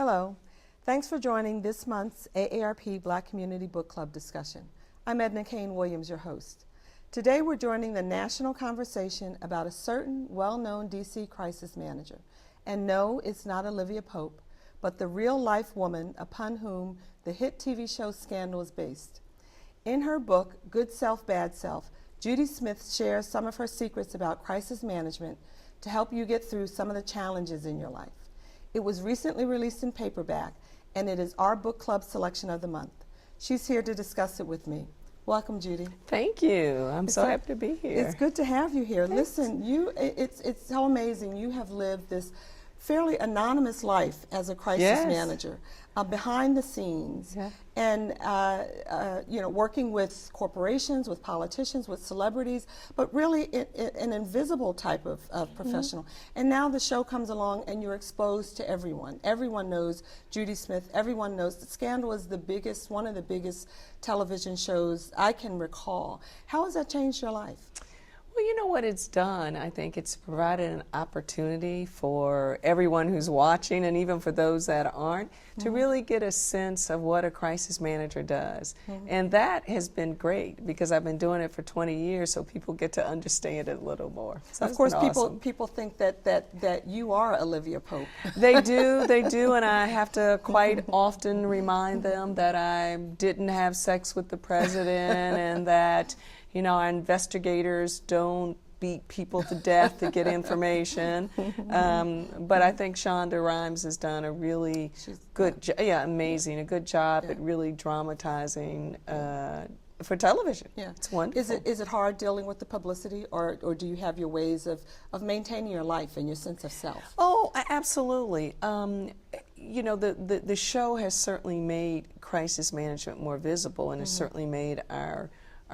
Hello. Thanks for joining this month's AARP Black Community Book Club discussion. I'm Edna Kane-Williams, your host. Today we're joining the national conversation about a certain well-known DC crisis manager. And no, it's not Olivia Pope, but the real-life woman upon whom the hit TV show Scandal is based. In her book, Good Self, Bad Self, Judy Smith shares some of her secrets about crisis management to help you get through some of the challenges in your life. It was recently released in paperback, and it is our book club selection of the month. She's here to discuss it with me. Welcome, Judy. Thank you. I'm so happy to be here. It's good to have you here. Thanks. Listen, it's so amazing. You have lived this fairly anonymous life as a crisis manager, behind the scenes, and working with corporations, with politicians, with celebrities, but really an invisible type of professional. And now the show comes along and you're exposed to everyone. Everyone knows Judy Smith. Everyone knows that Scandal is one of the biggest television shows I can recall. How has that changed your life? Well, you know what it's done? I think it's provided an opportunity for everyone who's watching, and even for those that aren't, to really get a sense of what a crisis manager does. And that has been great because I've been doing it for 20 years, so people get to understand it a little more. So of course, awesome. people think that you are Olivia Pope. They do, and I have to quite often remind them that I didn't have sex with the president and that our investigators don't beat people to death to get information. But I think Shonda Rhimes has done a really good job, a good job at really dramatizing for television. Yeah. It's wonderful. Is it hard dealing with the publicity, or do you have your ways of maintaining your life and your sense of self? Oh, absolutely. The show has certainly made crisis management more visible, and has certainly made our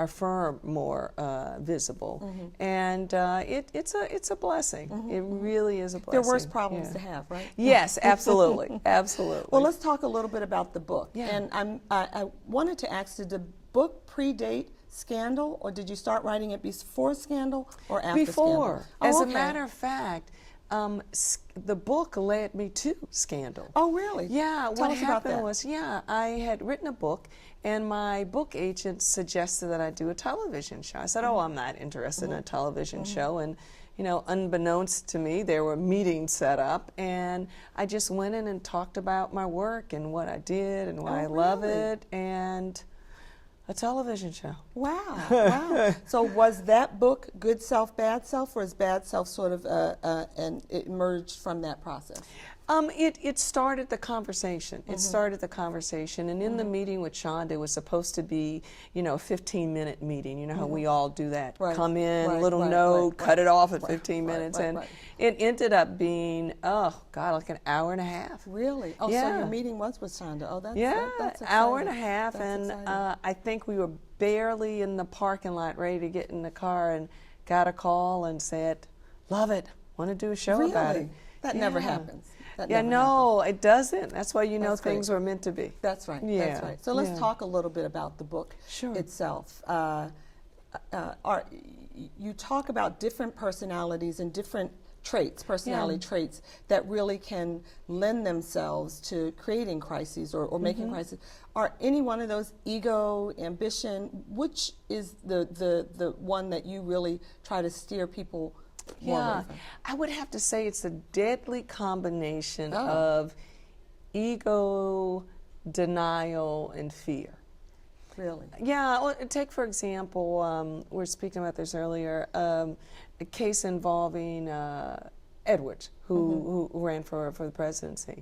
firm more visible, and it's a blessing. It really is a blessing. There are worse problems to have, right? Yes, absolutely, absolutely. Well, let's talk a little bit about the book. Yeah. And I wanted to ask, did the book predate Scandal, or did you start writing it before Scandal or after Before. Scandal? As a matter of fact, the book led me to Scandal. Oh, really? Yeah. Tell what us about happened that. was, I had written a book, and my book agent suggested that I do a television show. I said, I'm not interested in a television show. And, unbeknownst to me, there were meetings set up, and I just went in and talked about my work and what I did and why I love it, and a television show. Wow, wow. So was that book Good Self, Bad Self, or is Bad Self sort of, and it emerged from that process? It started the conversation. It started the conversation, and in the meeting with Shonda, it was supposed to be, a 15-minute meeting. You know how we all do that. Right. Come in, Right. note, cut it off at 15 minutes, Right. and it ended up being, like an hour and a half. Really? Oh, so your meeting was with Shonda. Oh, that's that's exciting. Hour and a half, That's and exciting. I think we were barely in the parking lot, ready to get in the car, and got a call and said, "Love it. Want to do a show about it." That never happens. It doesn't. That's why That's things great. were meant to be. That's right. Yeah. That's right. So let's talk a little bit about the book itself. You talk about different personalities and different personality traits that really can lend themselves to creating crises or making crises. Are any one of those ego, ambition? Which is the one that you really try to steer people? I would have to say it's a deadly combination of ego, denial, and fear. Really? Yeah. Well, take, for example, we were speaking about this earlier, a case involving Edwards, who ran for the presidency.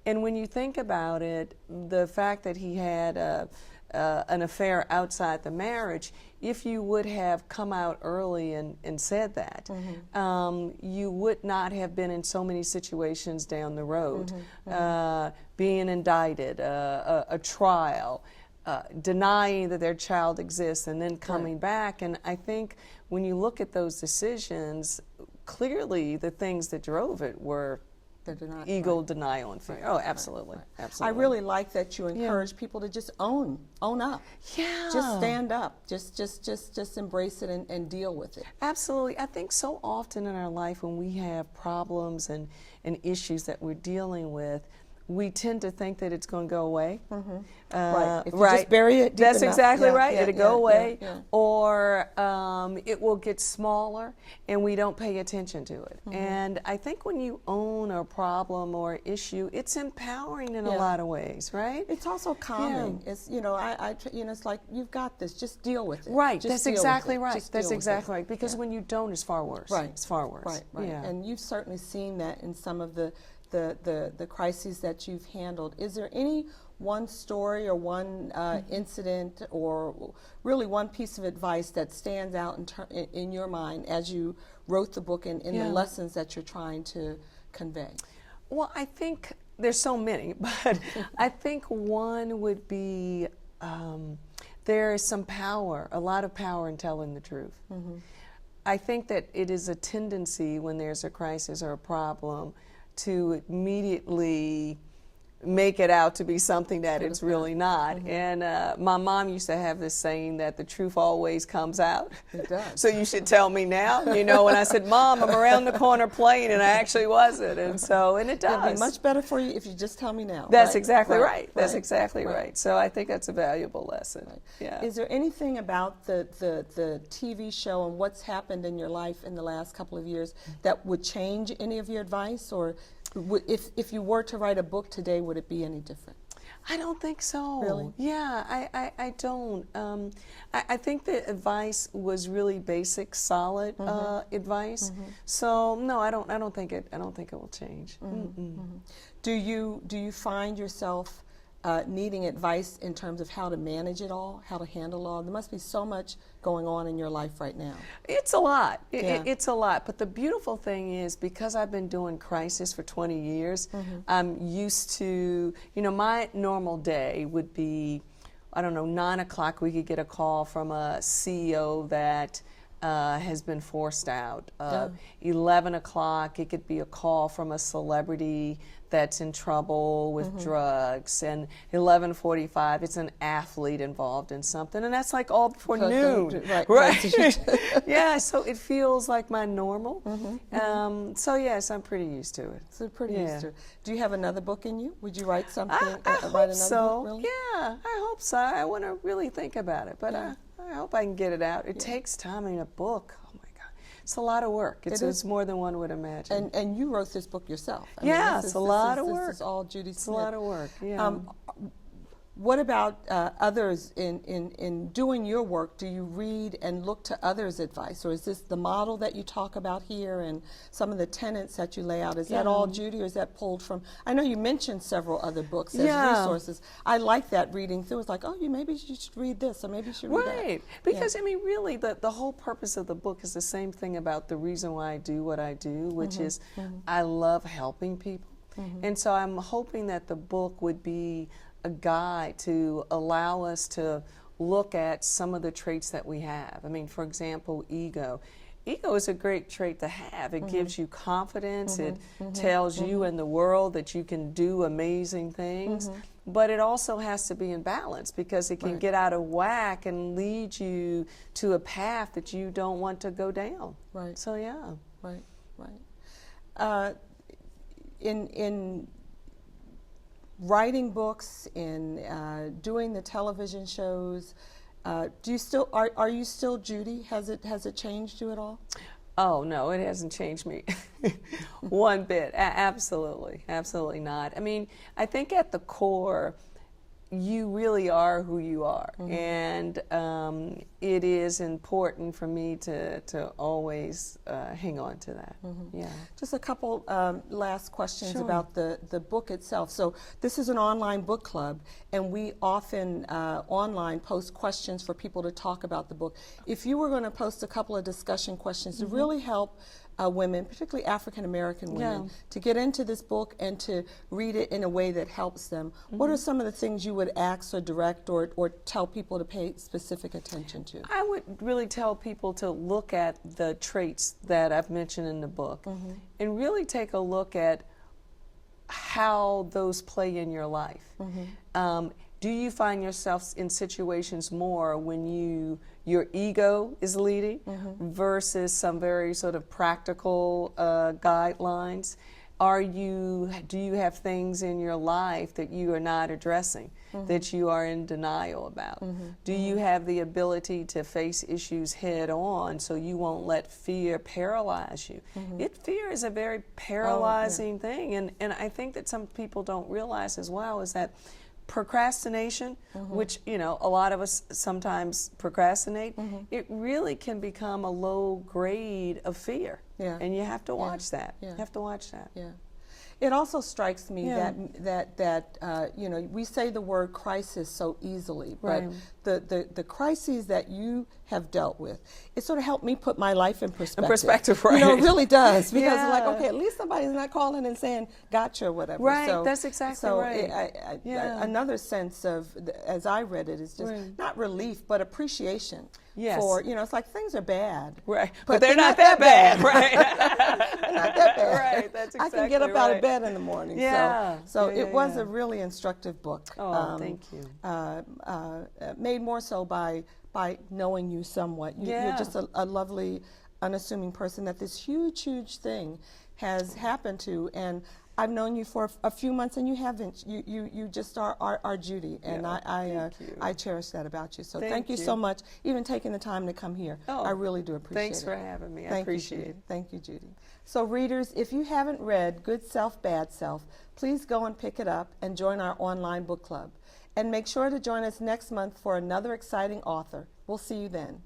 And when you think about it, the fact that he had an affair outside the marriage, if you would have come out early and said that, you would not have been in so many situations down the road, being indicted, a trial, denying that their child exists, and then coming back. And I think when you look at those decisions, clearly the things that drove it were ego, denial, and fear. Oh, absolutely. Absolutely. I really like that you encourage people to just own up. Yeah. Just stand up. Just embrace it and deal with it. Absolutely. I think so often in our life when we have problems and issues that we're dealing with, we tend to think that it's going to go away. Right. If you just bury it deep That's enough. exactly Yeah, right. yeah, It'll go away. yeah. Or it will get smaller and we don't pay attention to it. And I think when you own a problem or issue, it's empowering in a lot of ways, right? It's also calming. It's, it's like, you've got this, just deal with it. Right, Just that's deal with exactly it. right. Just That's deal with exactly it. right. Because when you don't, it's far worse. Right. It's far worse. Right. Yeah. And you've certainly seen that in some of the crises that you've handled. Is there any one story or one incident or really one piece of advice that stands out in your mind as you wrote the book and in the lessons that you're trying to convey? Well, I think there's so many, but I think one would be there is some power, a lot of power in telling the truth. I think that it is a tendency when there's a crisis or a problem to immediately make it out to be something that it's really not. And my mom used to have this saying that the truth always comes out. It does. So you should tell me now. You know, when I said, Mom, I'm around the corner playing, and I actually wasn't. And it does. It'd be much better for you if you just tell me now. That's right? exactly right. That's right. exactly right. So I think that's a valuable lesson. Right. Yeah. Is there anything about the TV show and what's happened in your life in the last couple of years that would change any of your advice? Or if you were to write a book today, would it be any different? I don't think so. Really? Yeah, I don't. I think the advice was really basic, solid advice. So no, I don't think it will change. Do you find yourself needing advice in terms of how to manage it all, how to handle it all? There must be so much going on in your life right now. It's a lot. It's a lot. But the beautiful thing is, because I've been doing crisis for 20 years, I'm used to, my normal day would be, 9 o'clock, we could get a call from a CEO that has been forced out. 11 o'clock, it could be a call from a celebrity that's in trouble with drugs, and 11:45, it's an athlete involved in something, and that's like all before noon. Right. Yeah, so it feels like my normal. So yes, I'm pretty used to it. So pretty used to it. Do you have another book in you? Would you write something? I write hope another so. book, really? Yeah, I hope so. I want to really think about it, but I hope I can get it out. It takes time in a book. Oh my God, it's a lot of work. It's more than one would imagine. And you wrote this book yourself. It's a lot of work. This is all Judy Smith. It's a lot of work. Yeah. What about others in doing your work? Do you read and look to others' advice, or is this the model that you talk about here and some of the tenets that you lay out? Is that all Judy, or is that pulled from? I know you mentioned several other books as resources. I like that reading through. It's like, maybe you should read this, or maybe you should read that. Right, because really, the whole purpose of the book is the same thing about the reason why I do what I do, which is I love helping people, and so I'm hoping that the book would be a guide to allow us to look at some of the traits that we have. I mean, for example, ego. Ego is a great trait to have. It gives you confidence. It tells you and the world that you can do amazing things. But it also has to be in balance, because it can get out of whack and lead you to a path that you don't want to go down. Right. So yeah. Right. In writing books, in doing the television shows, are you still Judy? Has it changed you at all? Oh no, it hasn't changed me one bit. Absolutely not. I mean, I think at the core, you really are who you are, and it is important for me to always hang on to that. Yeah. Just a couple last questions about the book itself. So this is an online book club, and we often online post questions for people to talk about the book. If you were going to post a couple of discussion questions to really help women, particularly African American women, to get into this book and to read it in a way that helps them, what are some of the things you would ask or direct or tell people to pay specific attention to? I would really tell people to look at the traits that I've mentioned in the book and really take a look at how those play in your life. Do you find yourself in situations more when your ego is leading versus some very sort of practical guidelines? do you have things in your life that you are not addressing, that you are in denial about? Do you have the ability to face issues head on so you won't let fear paralyze you? Fear is a very paralyzing thing, and I think that some people don't realize as well is that procrastination, which, you know, a lot of us sometimes procrastinate, it really can become a low grade of fear. Yeah. And you have to watch that. Yeah. You have to watch that. Yeah. It also strikes me that you know, we say the word crisis so easily, but the crises that you have dealt with, it sort of helped me put my life in perspective. Right. You know, it really does, because it's like, okay, at least somebody's not calling and saying gotcha or whatever. Right, so, that's exactly right. Another sense of, as I read it, is just not relief, but appreciation. Yes. For, you know, it's like things are bad. Right. But they're not that bad. Right. They're not that bad. Right. That's exactly I can get up out of bed in the morning. Yeah. So it was a really instructive book. Oh, thank you. Made more so by knowing you somewhat. You're just a lovely, unassuming person that this huge thing has happened to, and I've known you for a few months, and you haven't. You just are Judy, and I cherish that about you. So thank you so much, even taking the time to come here. I really do appreciate it. Thanks for having me. I appreciate it. Thank you, Judy. So readers, if you haven't read Good Self, Bad Self, please go and pick it up and join our online book club. And make sure to join us next month for another exciting author. We'll see you then.